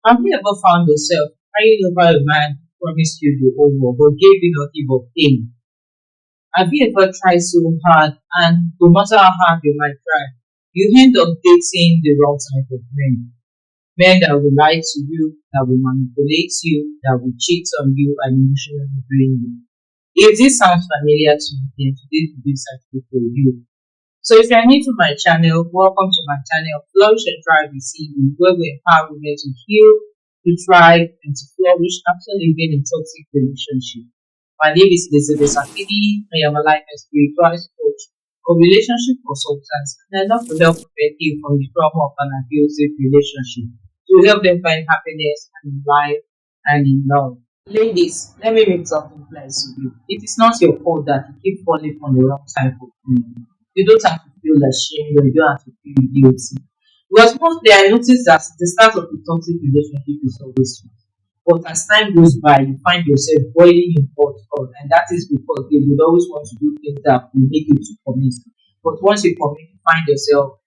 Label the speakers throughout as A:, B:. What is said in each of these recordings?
A: Have you ever found yourself crying over a man who promised you the whole world but gave you nothing but pain? Have you ever tried so hard and no matter how hard you might try, you end up dating the wrong type of men? Men that will lie to you, that will manipulate you, that will cheat on you and emotionally drain you. If this sounds familiar to you, then today's video is actually for you. So if you're new to my channel, welcome to my channel, Flourish and Thrive with CV, where we empower women to heal, to thrive, and to flourish after living in toxic relationship. My name is Elizabeth Akini. I am a life and spiritual coach, a relationship consultant, and I love to help women heal from the trauma of an abusive relationship to help them find happiness in life and in love. Ladies, let me make something clear to you. It is not your fault that you keep falling from the wrong type of men. You don't have to feel ashamed or you don't have to feel guilty. Because mostly I notice that the start of a toxic relationship is always sweet. But as time goes by, you find yourself boiling in hot oil, and that is because they would always want to do things that will make you to commit. But once you commit, you find yourself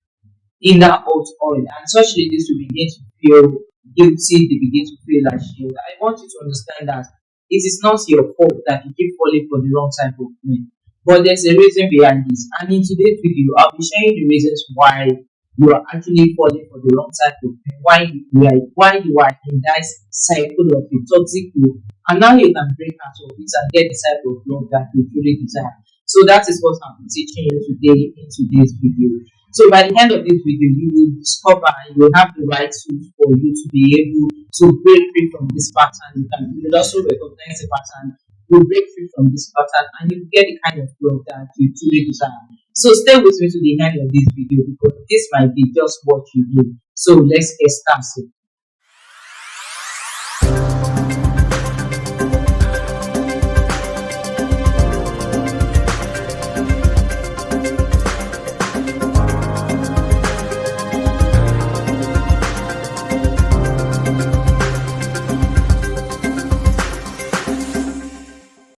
A: in that hot oil, and such ladies will begin to feel guilty, they begin to feel ashamed. I want you to understand that it is not your fault that you keep falling for the wrong type of men. But there's a reason behind this. And in today's video, I'll be sharing the reasons why you are actually falling for the wrong type of men, why you are in that cycle of a toxic love, and now you can break out of it and get the type of love that you truly desire. So that is what I'm teaching you today in today's video. So by the end of this video, you will discover and you will have the right tools for you to be able to break free from this pattern. You will also recognize the pattern. You break free from this pattern and you get the kind of love that you truly desire. So stay with me to the end of this video because this might be just what you need. So let's get started.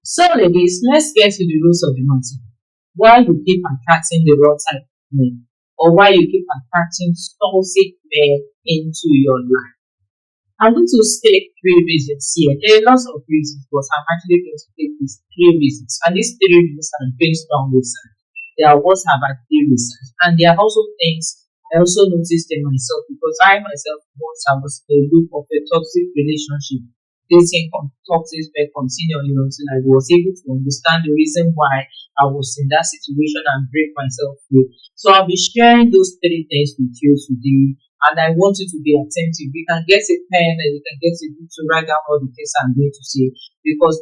A: So ladies, let's get to the roots of the matter. Why you keep attracting the wrong type of men, or why you keep attracting toxic men into your life. I'm going to state three reasons here. There are lots of reasons, but I'm actually going to take these three reasons. And these three reasons are based on research. They are what I've actually researched. And there are also things I also noticed in myself because I myself once I was in a loop of a toxic relationship. Dating toxic men continually until I was able to understand the reason why I was in that situation and break myself free. So I'll be sharing those three things with you today, and I want you to be attentive. You can get a pen and you can get a book to write down all the things I'm going to say because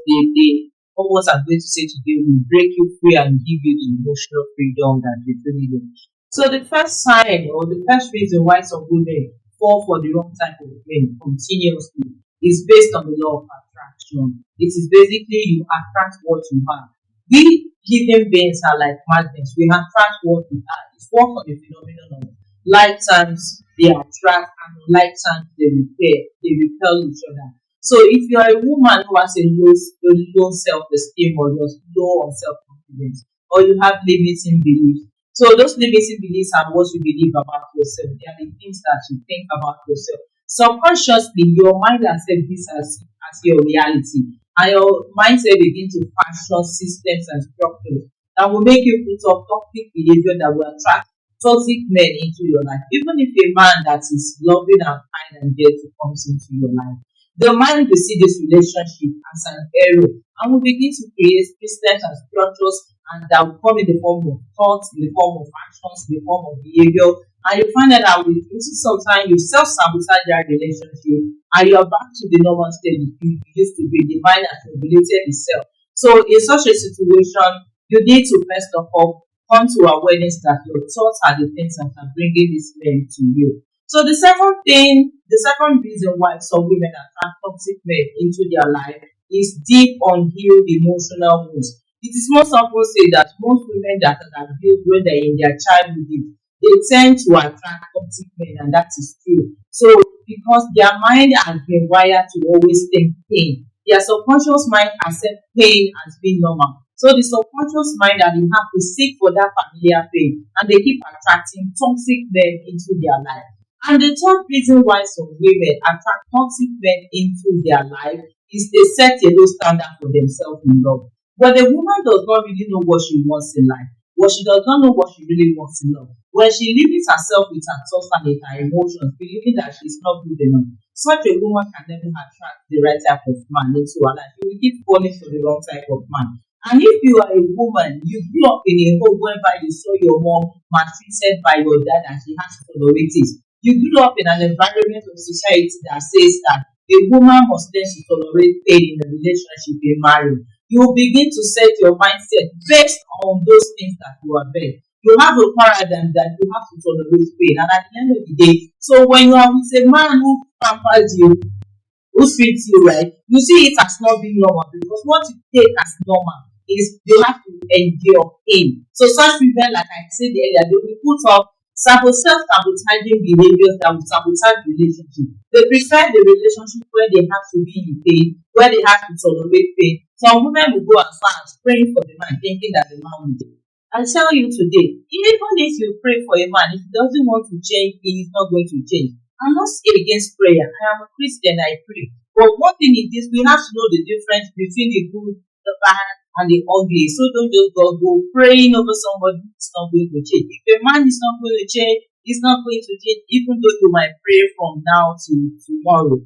A: what I'm going to say today will break you free and give you the emotional freedom that you really need. So the first sign or the first reason why some women fall for the wrong type of men continuously is based on the law of attraction. It is basically you attract what you have. We living beings are like magnets. We attract what we have. It's work on the phenomenon of like times they attract and like times they repel each other. So if you are a woman who has a low self-esteem or you're low on self-confidence or you have limiting beliefs, so those limiting beliefs are what you believe about yourself. They are the things that you think about yourself. Subconsciously, your mind accepts this as your reality, and your mindset begins to fashion systems and structures that will make you put up toxic behavior that will attract toxic men into your life. Even if a man that is loving and kind and gentle comes into your life, the mind will see this relationship as an error and will begin to create systems and structures, and that will come in the form of thoughts, in the form of actions, in the form of behavior. And you find that sometimes you self-sabotage that relationship and you're back to the normal state you used to be. The mind has regulated itself. So in such a situation, you need to first of all come to awareness that your thoughts are the things that are bringing this men to you. So the second reason why some women attract toxic men into their life is deep unhealed emotional wounds. It is most often said that most women that are abused when they're in their childhood, they tend to attract toxic men, and that is true. So because their mind has been wired to always think pain, their subconscious mind accepts pain as being normal. So the subconscious mind that they have to seek for that familiar pain, and they keep attracting toxic men into their life. And the third reason why some women attract toxic men into their life is they set a low standard for themselves in love. But the woman does not really know what she wants in life. What she does not know what she really wants in love. When she limits herself with her thoughts and with her emotions, believing that she's not good enough, such a woman can never attract the right type of man into her life. She will keep falling for the wrong type of man. And if you are a woman, you grew up in a home whereby you saw your mom maltreated by your dad and she has to tolerate it. You grew up in an environment of society that says that a woman must learn to tolerate pain in a relationship in marriage. You will begin to set your mindset based on those things that you are there. You have a paradigm that you have to tolerate pain, and at the end of the day, so when you are with a man who pampers you, who treats you right, you see it as not being normal because what you take as normal is you have to endure pain. So such women, like I said earlier, they will put up self-sabotaging behaviors that will sabotage relationship. They prefer the relationship where they have to be in pain, where they have to tolerate pain. Some women will go as far as praying for the man, thinking that the man will do. I tell you today, even if you pray for a man, if he doesn't want to change, he is not going to change. I'm not against prayer. I am a Christian, I pray. But one thing is this, we have to know the difference between the good, the bad, and the ugly. So don't just go praying over somebody who's not going to change. If a man is not going to change, he's not going to change, even though you might pray from now to tomorrow.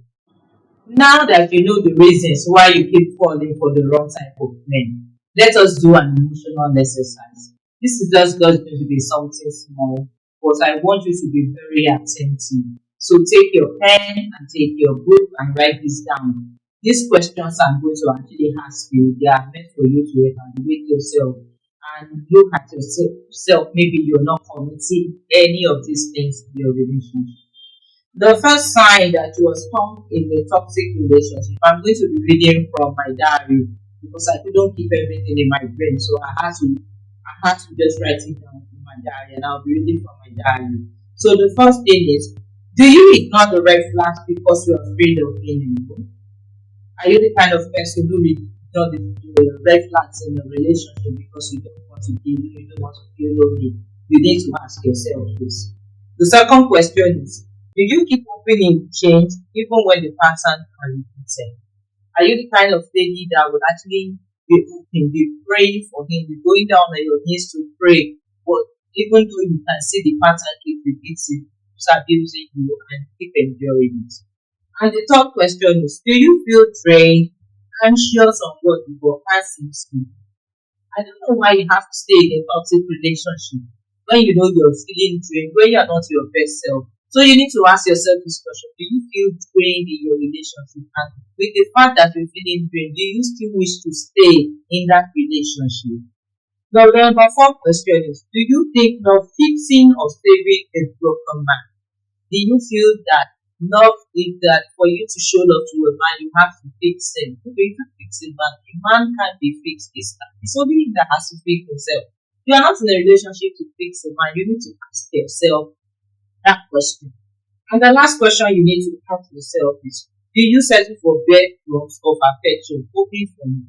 A: Now that you know the reasons why you keep falling for the wrong type of men, let us do an emotional exercise. This is just going to be something small, but I want you to be very attentive. So take your pen and take your book and write this down. These questions I'm going to actually ask you, they are meant for you to evaluate yourself and look at yourself. Maybe you're not committing any of these things in your relationship. The first sign that you are stuck in a toxic relationship, I'm going to be reading from my diary because I couldn't keep everything in my brain, so I had to just write it down in my diary, and I'll be reading from my diary. So the first thing is, do you ignore the red flags because you're afraid of being alone? Are you the kind of person who will ignore the red flags in a relationship because you don't want to be alone, you don't want to feel lonely? You need to ask yourself this. The second question is, do you keep opening change even when the pattern are repeated? Are you the kind of lady that would actually be open, be praying for him, be going down on your knees to pray, but even though you can see the pattern keep repeating, it's abusing you and keep enduring it? And the third question is, do you feel drained, anxious, or what your can't seem sleep? I don't know why you have to stay in a toxic relationship when you know you're feeling drained, when you're not your best self. So you need to ask yourself this question: do you feel drained in your relationship? And with the fact that you're feeling drained, do you still wish to stay in that relationship? Now, the number four question is: do you think love fixing or saving a broken man? Do you feel that love is that for you to show love to a man, you have to fix him? Okay, you can't fix a man. A man can't be fixed. It's only him that has to fix himself. You are not in a relationship to fix a man. You need to ask yourself that question. And the last question you need to ask yourself is, do you settle for bedrooms of affection hoping for you?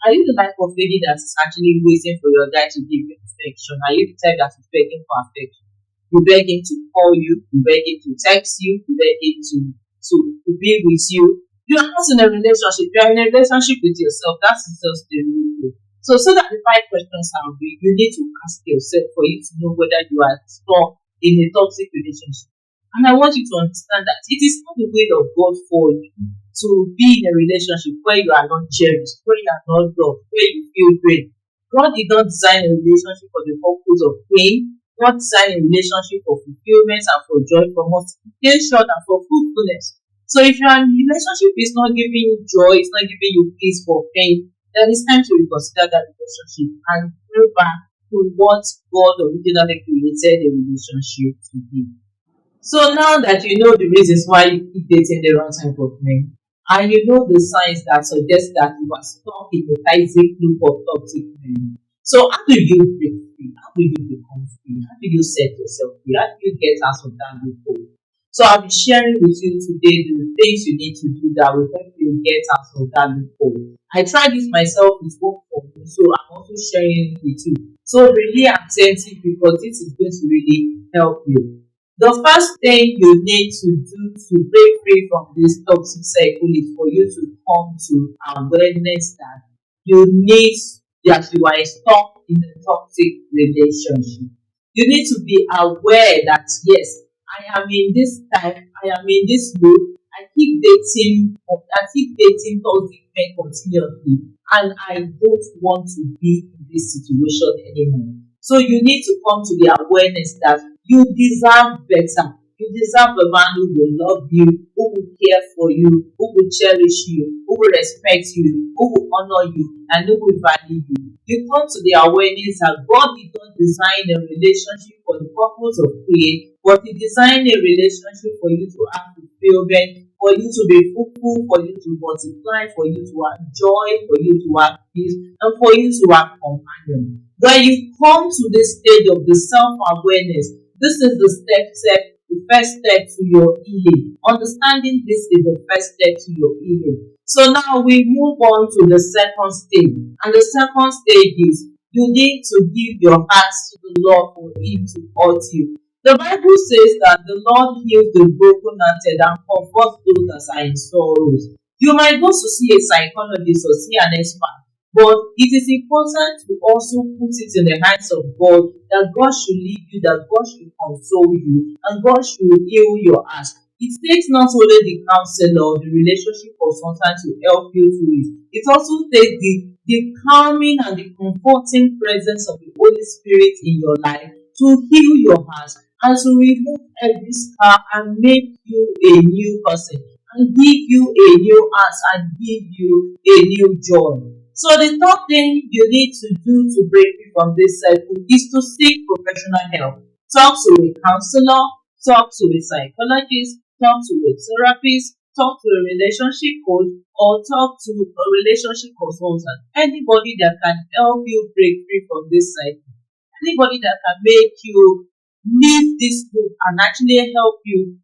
A: Are you the type of lady that is actually waiting for your guy to give you affection? Are you the type that is begging for affection? You beg him to call you, you beg him to text you, you beg him to be with you. You are not in a relationship, you are in a relationship with yourself. That is just the real. So that the five questions are big, you need to ask yourself for you to know whether you are stuck in a toxic relationship. And I want you to understand that it is not the will of God for you to be in a relationship where you are not cherished, where you are not loved, where you feel great. God did not design a relationship for the purpose of pain. God designed a relationship for fulfillment and for joy, for multiplication and for fruitfulness. So if your relationship is not giving you joy, it's not giving you peace for pain, then it's time to reconsider that relationship and go back to what God originally created a relationship to be. So now that you know the reasons why you keep dating the wrong type of men, and you know the signs that suggest that you are stuck in a toxic loop of toxic men, so how do you break free? How do you become free? How do you set yourself free? How do you get out of that loophole? So I'll be sharing with you today the things you need to do that will help you get out of that loophole. I tried this myself, it worked for me, so I'm also sharing it with you. So really attentive because this is going to really help you. The first thing you need to do to break free from this toxic cycle is for you to come to awareness that you need that you are stuck in a toxic relationship. You need to be aware that yes, I am in this time, I am in this loop, I keep dating toxic men continuously, and I don't want to be in this situation anymore. So you need to come to the awareness that you deserve better. You deserve a man who will love you, who will care for you, who will cherish you, who will respect you, who will honor you, and who will value you. You come to the awareness that God did not design a relationship for the purpose of pain, but He designed a relationship for you to have fulfillment, for you to be fruitful, for you to multiply, for you to have joy, for you to have peace, and for you to have companion. When you come to this stage of the self-awareness, this is the first step to your healing. Understanding this is the first step to your healing. So now we move on to the second stage. And the second stage is you need to give your heart to the Lord for Him to hurt you. The Bible says that the Lord heals the brokenhearted and comforts those that are in sorrows. You might go to see a psychologist or see an expert, but it is important to also put it in the hands of God, that God should lead you, that God should console you, and God should heal your heart. It takes not only the counselor or the relationship consultant to help you through it. It also takes the calming and the comforting presence of the Holy Spirit in your life to heal your heart and to remove every scar and make you a new person and give you a new heart and give you a new joy. So the third thing you need to do to break free from this cycle is to seek professional help. Talk to a counselor, talk to a psychologist, talk to a therapist, talk to a relationship coach, or talk to a relationship consultant. Anybody that can help you break free from this cycle. Anybody that can make you leave this loop and actually help you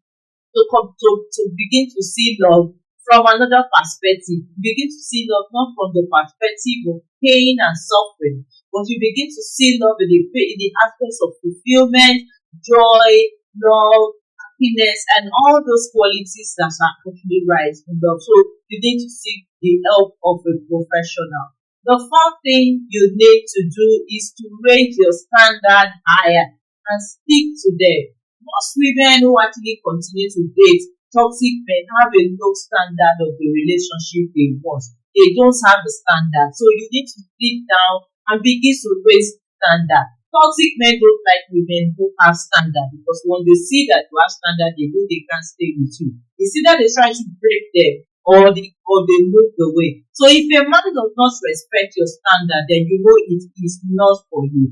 A: to begin to see love from another perspective. You begin to see love not from the perspective of pain and suffering, but you begin to see love in the aspects of fulfillment, joy, love, happiness, and all those qualities that are actually right in love. So you need to seek the help of a professional. The fourth thing you need to do is to raise your standard higher and stick to them. Most women who actually continue to date toxic men have a low standard of the relationship they want. They don't have the standard. So you need to sit down and begin to raise standard. Toxic men don't like women who have standard, because when they see that you have standard, they know they can't stay with you. It's either they try to break them or they move away. So if a man does not respect your standard, then you know it is not for you.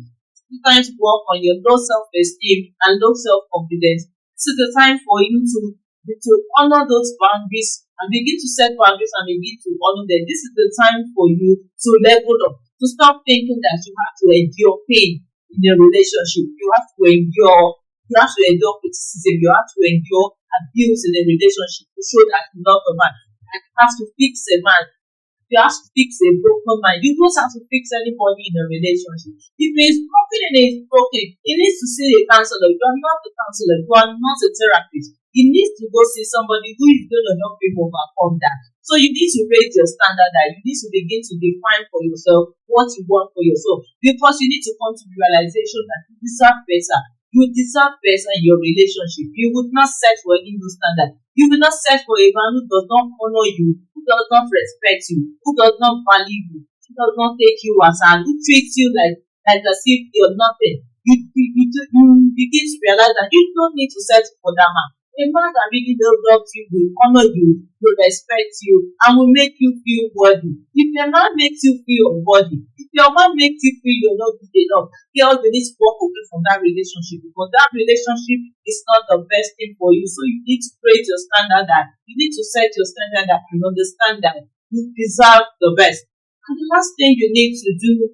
A: It's time to work on your low self-esteem and low self-confidence. This is the time for you to honor those boundaries and begin to set boundaries and begin to honor them. This is the time for you to level up, to stop thinking that you have to endure pain in a relationship. You have to endure criticism, you have to endure abuse in a relationship to show that you love a man. And you have to fix a man. You have to fix a broken man. You don't have to fix anybody in a relationship. If it's broken and it's broken, it needs to see a counselor. You are not a counselor, you are not a therapist. He needs to go see somebody who is going to help him overcome that. So you need to raise your standard that you need to begin to define for yourself what you want for yourself, because you need to come to the realization that you deserve better. You deserve better in your relationship. You would not search for any new standard. You will not search for a man who does not honor you, who does not respect you, who does not value you, who does not take you as an, who treats you like as if you're nothing. You begin to realize that you don't need to search for that man. A man that really loves you, will honor you, will respect you, and will make you feel worthy. If your man makes you feel unworthy, if your man makes you feel you're not good enough, girls, you need to walk away from that relationship, because that relationship is not the best thing for you. So you need to create your standard that you need to set your standard that and understand that you deserve the best. And the last thing you need to do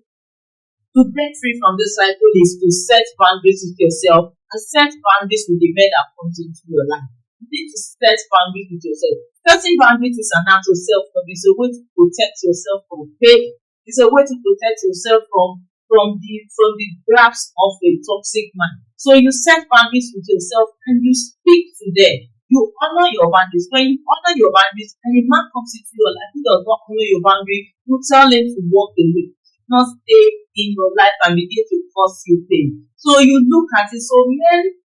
A: to break free from this cycle is to set boundaries with yourself and set boundaries with the men that comes into your life. You need to set boundaries with yourself. Setting boundaries is an act of self-love. It's a way to protect yourself from pain. It's a way to protect yourself from from the grasp of a toxic man. So you set boundaries with yourself and you speak to them. You honor your boundaries. When you honor your boundaries and a man comes into your life who does not honor your boundary, you tell him to walk away, not stay in your life and begin to cause you pain. So you look at it. So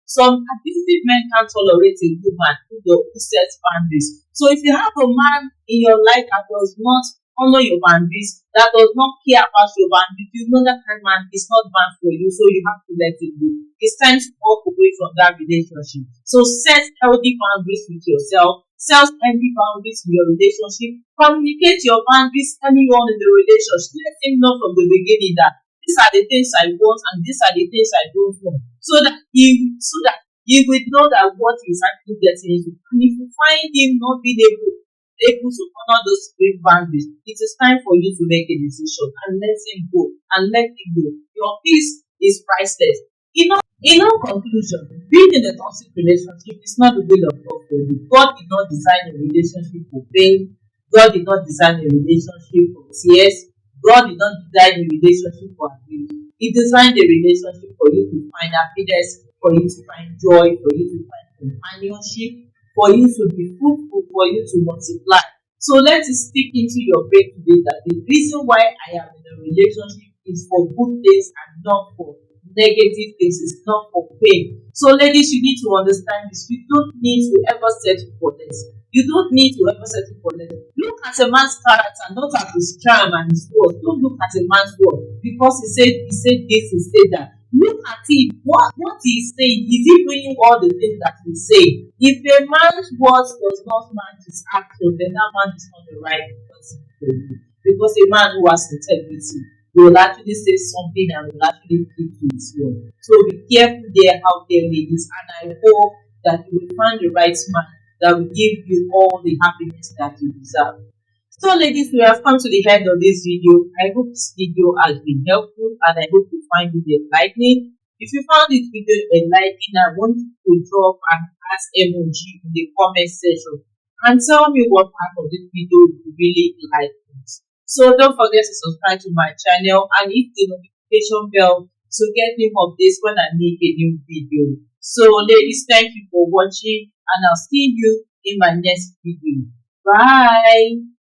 A: some abusive men can't tolerate a woman who sets boundaries. So if you have a man in your life that does not honor your boundaries, that does not care about your boundaries, you know that kind of man is not man for you, so you have to let it go. It's time to walk away from that relationship. So set healthy boundaries with yourself, set healthy boundaries in your relationship, communicate your boundaries anyone in the relationship. Let him know from the beginning that these are the things I want and these are the things I don't want. So that he will know that what he's actually getting into. And if you find him not being able to honor those great boundaries, it is time for you to make a decision and let him go and let him go. Your peace is priceless. In all conclusion, being in a toxic relationship is not the will of God for you. God did not design a relationship for pain. God did not design a relationship for tears. God did not design a relationship for abuse. He designed a relationship for you to find happiness, for you to find joy, for you to find companionship, for you to be fruitful, for you to multiply. So let it stick into your brain today that the reason why I am in a relationship is for good things and not for negative things, it's not for pain. So ladies, you need to understand this. You don't need to ever settle for less. You don't need to ever settle for less. Look at a man's character, not at his charm and his words. Don't look at a man's word because he said this, he said that. Look at it. What he's saying. Is he doing all the things that he's saying? If a man's words does not match his action, then that man is not the right person for you. Because a man who has integrity will actually say something and will actually keep to his word. So be careful there out there, ladies, and I hope that you will find the right man that will give you all the happiness that you deserve. So ladies, we have come to the end of this video. I hope this video has been helpful and I hope you find it enlightening. If you found this video enlightening, I want you to drop an ask emoji in the comment section and tell me what part of this video you really like. So don't forget to subscribe to my channel and hit the notification bell to get new updates when I make a new video. So ladies, thank you for watching and I'll see you in my next video. Bye.